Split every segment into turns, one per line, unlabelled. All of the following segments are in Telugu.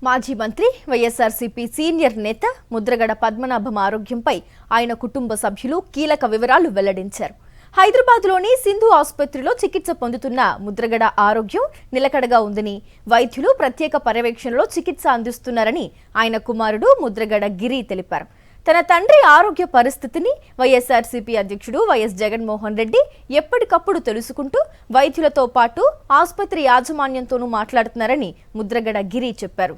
మాజీ మంత్రి వైఎస్ఆర్సీపీ సీనియర్ నేత ముద్రగడ పద్మనాభం ఆరోగ్యంపై ఆయన కుటుంబ సభ్యులు కీలక వివరాలు వెల్లడించారు. హైదరాబాద్లోని సింధు ఆసుపత్రిలో చికిత్స పొందుతున్న ముద్రగడ ఆరోగ్యం నిలకడగా ఉందని, వైద్యులు ప్రత్యేక పర్యవేక్షణలో చికిత్స అందిస్తున్నారని ఆయన కుమారుడు ముద్రగడ గిరి తెలిపారు. తన తండ్రి ఆరోగ్య పరిస్థితిని వైఎస్ఆర్సీపీ అధ్యక్షుడు వైఎస్ జగన్మోహన్ రెడ్డి ఎప్పటికప్పుడు తెలుసుకుంటూ వైద్యులతో పాటు ఆసుపత్రి యాజమాన్యంతోనూ మాట్లాడుతున్నారని ముద్రగడ గిరి చెప్పారు.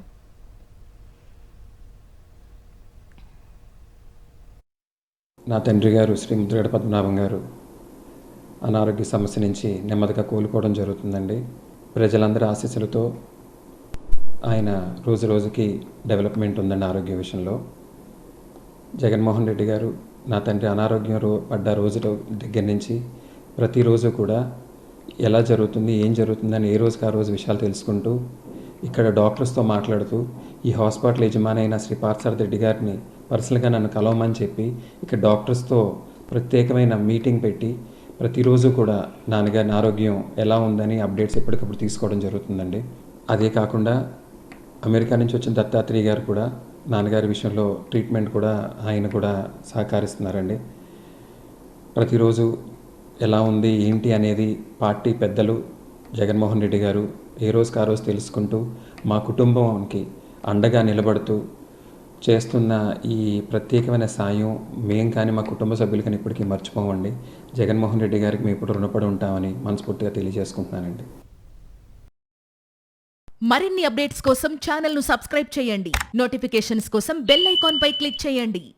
నా తండ్రి గారు శ్రీ ముద్రగడ పద్మనాభం గారు అనారోగ్య సమస్య నుంచి నెమ్మదిగా కోలుకోవడం జరుగుతుందండి. ప్రజలందరి ఆశీస్సులతో ఆయన రోజు రోజుకి డెవలప్మెంట్ ఉందండి ఆరోగ్య విషయంలో. జగన్మోహన్ రెడ్డి గారు నా తండ్రి అనారోగ్యం పడ్డ రోజు దగ్గర నుంచి ప్రతిరోజు కూడా ఎలా జరుగుతుంది, ఏం జరుగుతుందని ఏ రోజుకి ఆ రోజు విషయాలు తెలుసుకుంటూ ఇక్కడ డాక్టర్స్తో మాట్లాడుతూ ఈ హాస్పిటల్ యజమాని అయిన శ్రీ పార్థసారథి రెడ్డి గారిని పర్సనల్గా నన్ను కలవమని చెప్పి ఇక్కడ డాక్టర్స్తో ప్రత్యేకమైన మీటింగ్ పెట్టి ప్రతిరోజు కూడా నాన్నగారిని ఆరోగ్యం ఎలా ఉందని అప్డేట్స్ ఎప్పటికప్పుడు తీసుకోవడం జరుగుతుందండి. అదే కాకుండా అమెరికా నుంచి వచ్చిన దత్తాత్రేయ గారు కూడా నాన్నగారి విషయంలో ట్రీట్మెంట్ కూడా ఆయన కూడా సహకరిస్తున్నారండి. ప్రతిరోజు ఎలా ఉంది ఏంటి అనేది పార్టీ పెద్దలు జగన్మోహన్ రెడ్డి గారు ఏ రోజుకి ఆ రోజు తెలుసుకుంటూ మా కుటుంబానికి అండగా నిలబడుతూ చేస్తున్న ఈ ప్రత్యేకమైన సాయం మేము కానీ మా కుటుంబ సభ్యులు కానీ ఇప్పటికీ మర్చిపోమండి. జగన్మోహన్ రెడ్డి గారికి మేము ఇప్పుడు రుణపడి ఉంటామని మనస్ఫూర్తిగా తెలియజేసుకుంటున్నానండి.
మరిన్ని అప్డేట్స్ కోసం ఛానల్ను సబ్స్క్రైబ్ చేయండి. నోటిఫికేషన్స్ కోసం బెల్ ఐకాన్ పై క్లిక్ చేయండి.